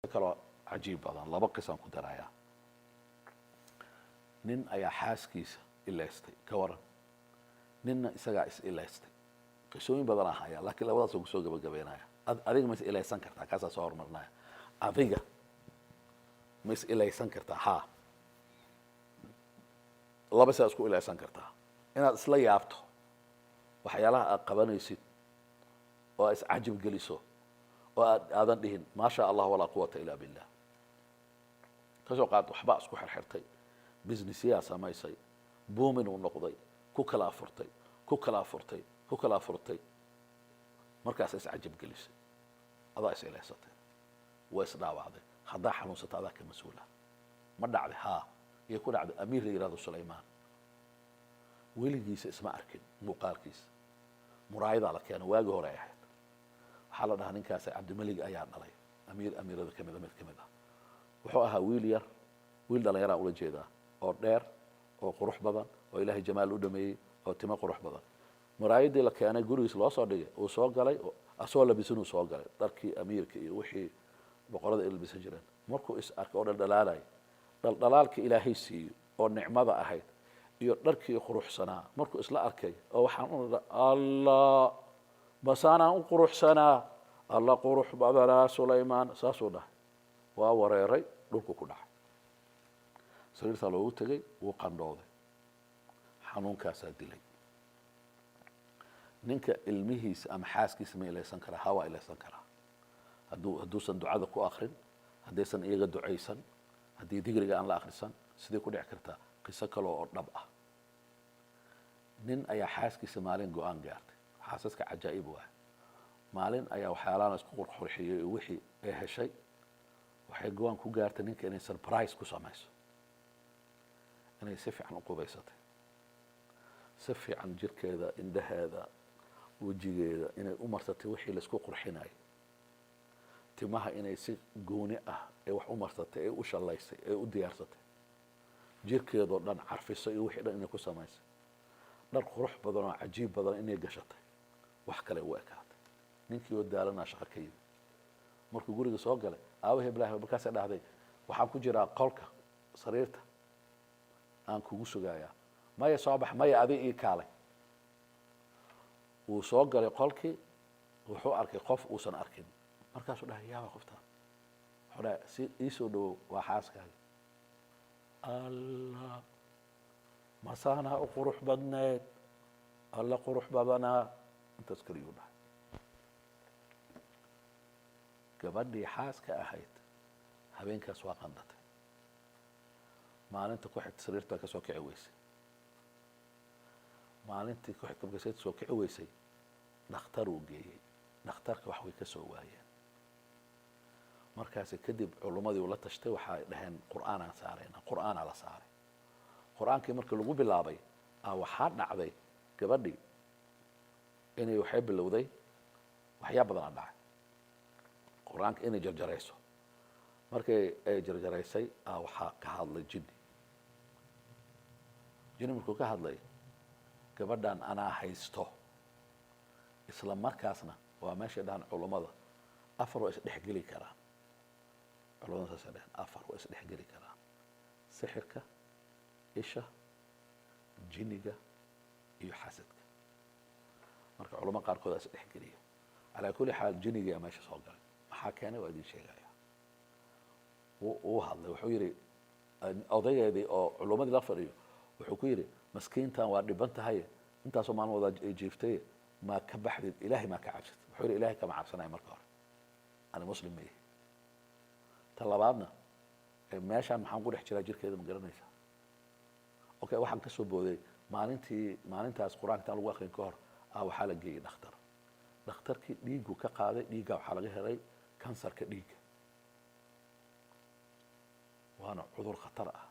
kaloo cajiib badan laba qisaan ku darayaa nin ayaa xaaskiisa ilaystay ka waran ninna isagaa is ilaystay qisooyin badan ahaya laakiin labadaas ugu soo gabagabeynaya adiga ma is ilaysan kartaa kaasaa soo hormarnaya adiga ma is ilaysan kartaa haa laba saa isku ilaysan kartaa inaad isla yaabto waxyaalaha aad qabanaysid oo aad iscajib geliso oo aadan dhihin maa sha allah walaa quwata ilaa billah kasoo qaad waxbaa isku xirxirtay businessyaa samaysay boomin uu noqday ku kala afurtay ku kala afurtay ku kala afurtay markaas iscajib gelisay adaa is ilaysatay waa isdhaawacday haddaa xanuunsata adaa ka mas-uula ma dhacday haa iyo ku dhacday amiir la yihahdo sulaymaan weligiisa isma arkin muuqaalkiisa muraayadaa la keena waagi hore ay ahayd waxaa la dhahaa ninkaasi cabdimelig ayaa dhalay amiirada kamida mid kamid ah wuxuu ahaa wiil yar wiil dhallinyaraan ula jeedaa oo dheer oo qurux badan oo ilaahay jamaal u dhameeyey oo timo qurux badan muraayadii la keenay gurigiis loo soo dhigay uu soo galay asoo labisan uu soo galay dharkii amiirka iyo wixii boqorada ay labisan jireen markuu is arkay oo dhaldhalaalay dhaldhalaalkii ilaahay siiyo oo nicmada ahayd iyo dharkii quruxsanaa markuu isla arkay oo waxaan u dhahay allah basaanaan u quruxsanaa alla qurux badanaa sulaymaan saasuu dhahay waa wareeray dhulku ku dhacay sariirtaa loogu tegay wuu qandhooday xanuunkaasaa dilay ninka ilmihiisa ama xaaskiisa ma ilaysan karaa haa waa ilaysan karaa hadduusan ducada ku akrin haddaysan iyaga ducaysan haddii digriga aan la akrisan sidee ku dhici kartaa qiso kale oo dhab ah nin ayaa xaaskiisa maalin go-aan gaartay xaasaska cajaa'ib waay maalin ayaa waxyaalahan isku qurqurxiyey oo wixii ay heshay waxay go-aan ku gaartay ninka inay surprise ku samayso inay si fiican u qubaysatay si fiican jirkeeda indhaheeda wejigeeda inay u marsatay wixii laisku qurxinayay timaha inay si gooni ah ee wax u marsatay ee u shallaysay ee u diyaarsatay jirkeedoo dhan carfiso iyo wixii dhan inay ku samaysay dhar qurux badan oo cajiib badan inay gashatay wax kale u ekaatay ninkii oo daalanaa shaqo ka yimid markuu guriga soo galay aawahe bilaahi markaasay dhahday waxaan ku jiraa qolka sariirta aan kugu sugayaa maya soo bax maya adi ii kaalay wuu soo galay qolkii wuxuu arkay qof uusan arkin markaasuu dhahay yaaba qoftaan wuxuu dhahay si ii soo dhawow waa xaaskaaga allah masaanaa u qurux badneed alla qurux badanaa intaas kaliyuu dhahay gabadhii xaaska ahayd habeenkaas waa qandatay maalinta ku xigta sariirta baa ka soo kici weysay maalintii ku xigta marka sariirta soo kici weysay dhakhtar uu geeyey dhakhtarka wax way ka soo waayeen markaasi kadib culummadii uu la tashtay waxay dhaheen qur'aanaan saarayna qur'aanaa la saaray qur'aankii markii lagu bilaabay waxaa dhacday gabadhii inay waxay bilowday waxyaa badanaa dhacay qur'aanka inay jarjarayso markii ay jarjaraysay waxaa ka hadlay jini markuu ka hadlay gabadhan anaa haysto isla markaasna waa meeshay dhahan culummada afar waa isdhexgeli karaan culamada saasay dhahan afar waa isdhexgeli karaan sixirka isha jiniga iyo xasadka marka culamo qaarkood aa isdhexgeliya calaa kulli xaal jinigaa meesha soo galay maxaa keenay waa idin sheegaya wuu hadlay wuxuu yidhi odaygeedii oo culummadii la fadhiyo wuxuu ku yidhi maskiintan waa dhiban tahay intaasoo maalin wada ay jiiftay maa ka baxdid ilaahay maa ka cabsatid wuxuu yidhi ilaahay kama cabsanaya marka hore ani muslim ma yihi ta labaadna meeshaan maxaan ku dhex jiraa jirkeeda ma garanaysaa okay waxaan ka soo booday maalintaas qur-aanka intaan lagu akrin ka hor waxaa la geeyey dhakhtarkii dhiigu ka qaaday dhiigga waxaa laga helay kansarka dhiigga waana cudur khatar ah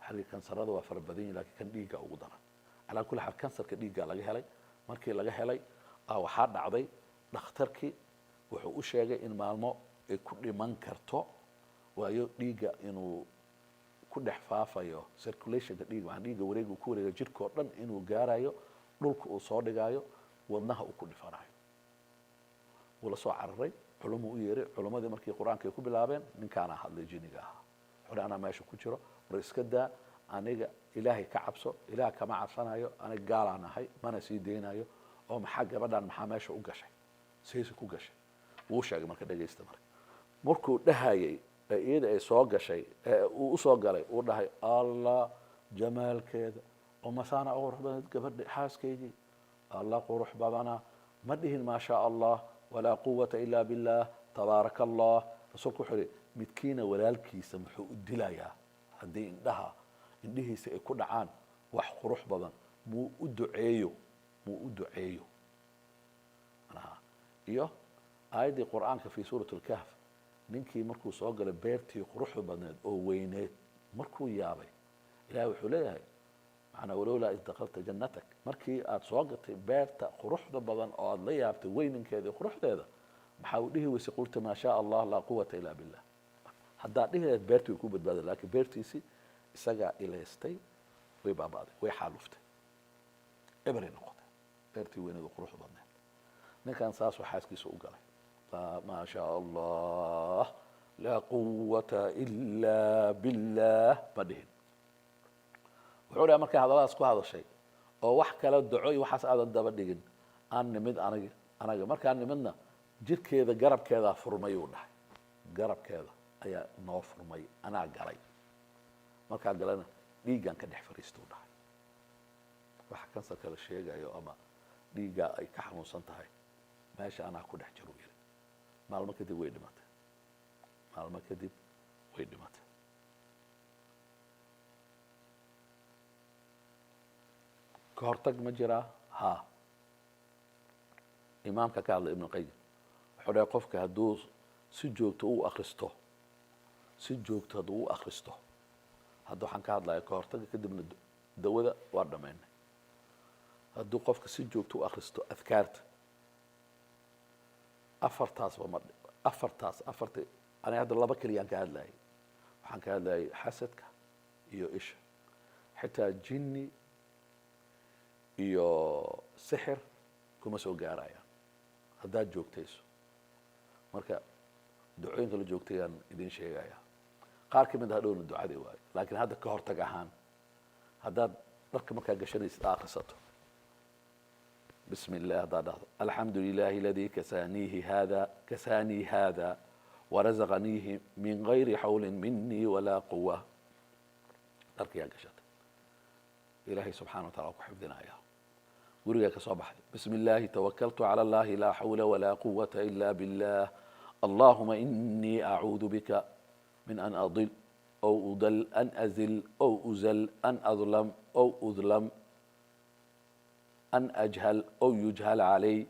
xalli kansarada waa fara badan yihin lakiin kan dhiigga ugu daran calaa kulli xaal kansarka dhiigga laga helay markii laga helay waxaa dhacday dhakhtarkii wuxuu u sheegay in maalmo ay ku dhiman karto waayo dhiigga inuu ku dhex faafayo circulationka dhiigga waxaan dhiigga wareega ku wareega jirka oo dhan inuu gaarayo dhulka uu soo dhigaayo wadnaha uu ku dhifanayo wuu la soo cararay culumu u yeeray culumadii markii qur-aanka ay ku bilaabeen ninkaana hadlay jinniga ahaa wuxuu anaa meesha ku jiro war iska daa aniga ilaahay ka cabso ilaah kama cabsanayo aniga gaalaan ahay mana sii deynayo oo maxaa gabadhan maxaa meesha u gashay sayse ku gashay wuu sheegay marka dhagaysta markuu dhahayay iyada ay soo gashay uu u soo galay uu dhahay allah jamaalkeeda oo masaana qurux badan gabadha xaaskaygii allah qurux badana ma dhihin maa shaa allah walaa quwata ila billah tabaaraka allah rasuulku wuxuu yidhi midkiina walaalkiisa muxuu u dilayaa haddii indhihiisa ay ku dhacaan wax qurux badan muu u duceeyo iyo aayaddii qur'aanka fi suurat lkahf ninkii markuu soo galay beertii quruxda badneed oo weyneed markuu yaabay ilahay wuxuu leeyahay macnaa walowlaa id dakalta jannatak markii aada soo gatay beerta quruxda badan oo aada la yaabtay weyninkeeda iyo quruxdeeda maxaa u dhihi weysay qulta maa shaa allah laa quwata ila billah haddaad dhihi lahayd beertii way ku badbaaday laakiin beertiisii isagaa ilaystay way baaba'day way xaaluftay eberay noqotay beertii weyneed oo quruxda badneed ninkan saasuu xaaskiisa u galay maa shaa allah laa quwata ila billah ma dhihin wuxuu dhaha markay hadalladaas ku hadashay oo wax kala daco iyo waxaas aadan daba dhigin aan nimid anaga markaan nimidna jirkeeda garabkeedaa furmay uu dhahay garabkeeda ayaa noo furmay anaa galay markaa galana dhiiggan ka dhex fariistuu dhahay waxa kansarka la sheegayo ama dhiiggaa ay ka xanuunsan tahay meesha anaa ku dhex jiru yiri maalmo kadib way dhimatay ka hortag ma jiraa ha imaamka ka hadlay ibn qayim wuxuu dhahay qofka hadduu si joogto u akhristo hadda waxaan ka hadlaya ka hortaga kadibna dawada waa dhamaynay hadduu qofka si joogto u akhristo adkaarta afartii aniga hadda laba keliyaan ka hadlayay waxaan ka hadlayay xasadka iyo isha xitaa jinni iyo sixir kuma soo gaarayaan haddaad joogtayso marka ducooyinka la joogtayaan idin sheegaya qaar ka mid hadhowna ducadii waayo laakiin hadda ka hortag ahaan haddaad dharka markaa gashanaysid akhrisato بسم الله هذا الحمد لله الذي كساني هذا ورزقنيه من غير حول مني ولا قوة ترك يا قشط إلهي سبحانه وتعالى حفظنا إياه ورجعك صباح بسم الله توكلت على الله لا حول ولا قوة إلا بالله اللهم إني أعوذ بك من أن أضل أو أضل أن أزل أو أزل أن أظلم أو أظلم أن أجهل أو يجهل علي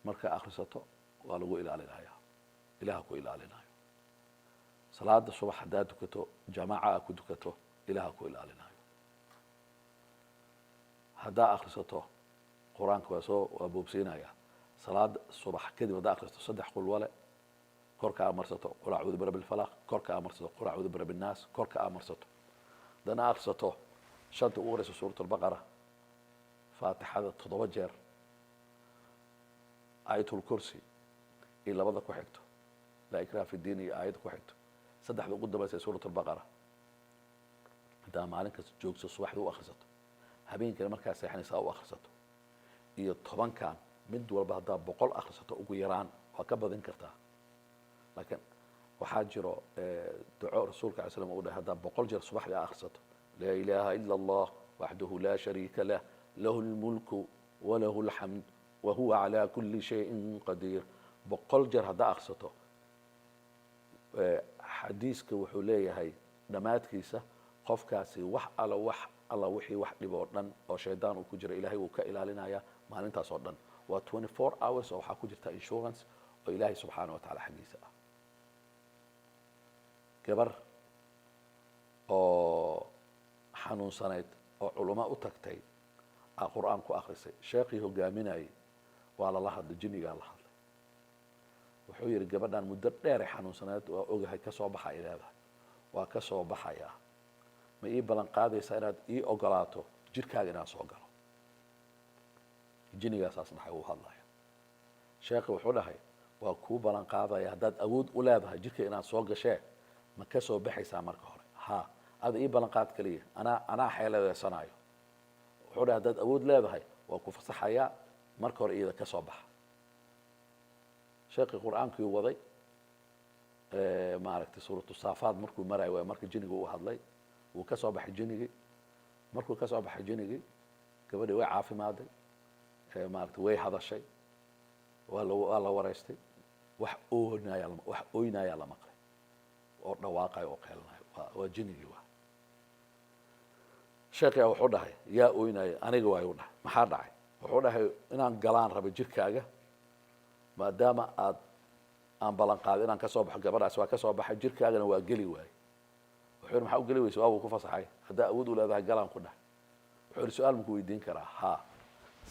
مركا أخرسته ولو إلى علينا إلهكو إلى علينا صلاة الصبح داتكتو جماعة كدكتو إلهكو إلى علينا هدا أخرسته قرآن كواسو وأبو بسينا صلاة الصبح كذب هدا أخرسته صدح قل ولا كوركا أمرسته قل أعوذ برب الفلق كوركا أمرسته قل أعوذ برب الناس كوركا أمرسته دنا أخرسته شنت أورس سورة البقرة فاتحة تضوجر آية الكرسي إلا بدك وحكته لا إكراه في الدين آية وحكته صدح ذو قدام سورة البقرة هذا معلنك جوكس الصباح ذو أخرسته هبين كلمة كاسة يعني ساو أخرسته إيه طبعا كان مد والبا هذا بقول أخرسته أقول يران وكبر ذنكرتها لكن وحاجر دعاء رسولك عليه السلام أقول هذا بقول جر الصباح ذو أخرسته لا إله إلا الله وحده لا شريك له له الملك وله الحمد وهو على كل شيء قدير بقول جر هذا أخرسته حديثك وحوليه هاي دمات كيسة قف كاسي وح الله وحي وح لبordن أو شيطان وكجر إلهي وكإله لنا يا ما أنت صدّن و 24 hours أو حكجر تا insurance وإلهي سبحانه وتعالى حديثه كبر أو حنون سنة أو علماء تكتي القرآن كو أخرسي شيخي هو جامناي وعلى الله هذا الجني قال الله وحوير جبرنا مدة دير حنون سنة وأوجه كسر بحا إلى هذا وكسر بحايا ما بلان قاضي سيراد أوجلاته جير كاجنا سوجله الجني أساسا حيوه الله sheekhi wuxuu dhahay waa kuu ballan qaadaya haddaad awood u leedahay jidka inaad soo gashee ma ka soo baxaysaa marka hore ha ada ii ballan qaad kaliya anaa xeeladeysanayo wuxuu dhahay haddaad awood leedahay waa ku fasaxayaa marka hore iyada ka soo baxa sheekhi qur-aankii waday maaragtay suuratu saafaad markuu marayo waa marka jinniga u hadlay wuu ka soo baxay jinnigii markuu ka soo baxay jinnigii gabadhii way caafimaaday maaragtay way hadashay waa la wareystay wax ooynayaa la maqlay oo dhawaaqayo oo qeelanayo waa jinnigii waa sheekhiyaa wuxuu dhahay yaa ooynaya aniga waayuu dhahay maxaa dhacay wuxuu dhahay inaan galaan raba jirkaaga maadaama aan ballan qaaday inaan ka soo baxo gabadhaas waa ka soo baxay jirkaagana waa geli waaye wuxuu yidhi maxaa u geli weysa waabuu ku fasaxay haddaa awood u leedahay galaan ku dhahay wuxuu yidhi su-aal maku weydiin karaa haa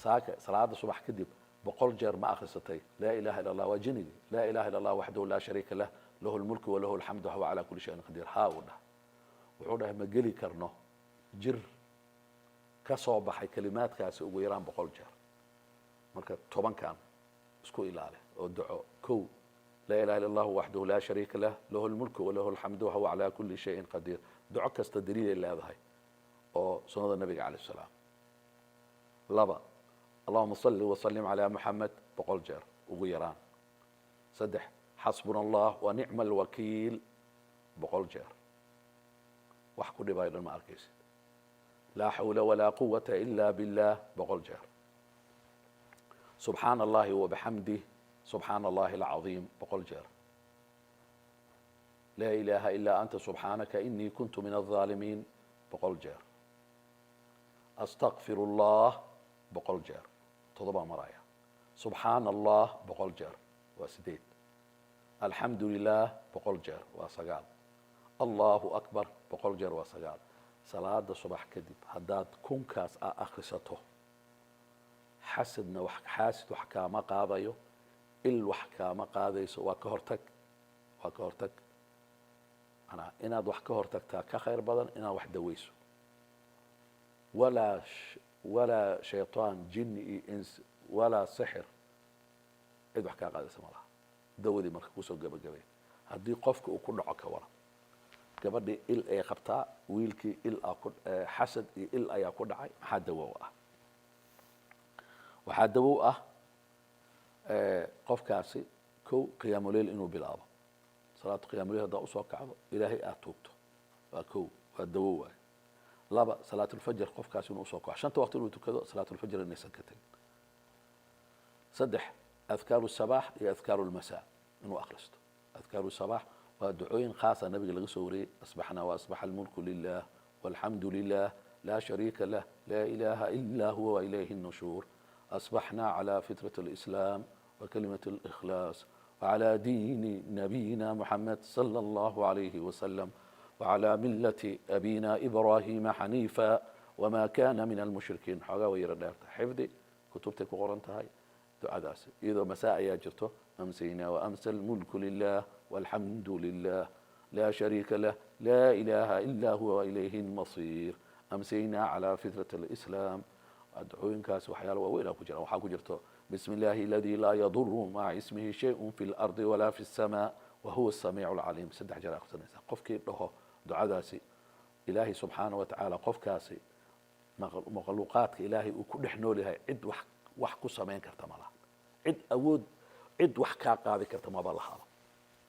saaka salaada subax kadib 100 jeer ma akhrisatay laa ilaha illa allah waa jinnigii laa ilaha illa allah waxdahu laa shariika lah lahu lmulku walahu alxamdu wahuwa calaa kulli shayin qadiir haa uu dhahay wuxuu dhahay ma geli karno jir ka soo baxay kalimaadkaasi ugu yaraan 100 jeer marka 10kan isku ilaali oo duco kow laa ilaha illa allah waxdahu laa shariika lah lahu lmulku walahu alxamdu wahuwa calaa kulli shayin qadiir duco kasta daliilay leedahay oo sunnada nabiga calayhi salaam laba اللهم صل وسلم على محمد 100 jeer ugu yaraan saddex xasbuna allah wa nicma alwakiil 100 jeer wax ku dhibaayo dhan ma arkaysid laa xawla walaa quwata ila billah 100 jeer subxaana allahi wabixamdih subxaana allahi alcaظiim 100 jeer laa ilaha ila anta subxaanaka inii kuntu min alظaalimiin 100 jeer astaqfir allah 100 jeer todoba maraya subxaan allah 100 jeer waa 8 alxamdu lilah 100 jeer waa 9 allahu akbar 100 jeer waa 9 salaada subax kadib haddaad kunkaas a akhrisato xasadna xaasid wax kaama qaadayo il wax kaama qaadayso waa ka hortag inaad wax ka hortagtaa ka khayr badan inaad wax dawayso walaa shayطaan jinni iyo ins walaa sixir cid wax kaa qaadaysa ma laha dawadii marka kusoo gabagabay haddii qofka uu ku dhaco ka waran gabadhii il ay qabtaa wiilkii xasad iyo il ayaa ku dhacay maxaa dawow ah waxaa dawow ah qofkaasi kow qiyaamuleyl inuu bilaabo salaatu qiyaamuleyl haddaa usoo kacdo ilaahay aad tuugto waa kow waa dawow waay laba salaat ulfajr qofkaasi inuu usoo kaco shanta waqti inuu tukado salaat ulfajr inaysan ka tegin saddex adkaaru sabaax iyo adkaaru lmasaa inuu akhristo adkaaru sabaax waa ducooyin khaasa nabiga laga soo wariyey asbaxnaa waasbaxa almulku lilah walxamdu lilah laa shariika lah laa ilaha ila huwa wailayhi الnushuur asbaxnaa calى fitrat اlislaam wakalimat اlikhlaas wacalى diini nabiyina muxamed salى allahu alayhi wasalam وعلى ملة أبينا إبراهيم حنيفا وما كان من المشركين حوغا ويرا دارتا حفظي كتبتي كقرنتها دعاء داس إذا مساء يا جرته أمسينا وأمسى الملك لله والحمد لله لا شريك له لا إله إلا هو وإليه المصير أمسينا على فطرة الإسلام أدعوين كاس وحيال وإلى كجرا وحا كجرته بسم الله الذي لا يضر مع اسمه شيء في الأرض ولا في السماء وهو السميع العليم سدح جرا خصنيسا قفكي دهو ducadaasi ilaahay subxaana wa tacaala qofkaasi makhluuqaadka ilaahay uu ku dhex nool yahay cid wax ku samayn karta ma laha cid awood cid wax kaa qaadi karta maba lahaba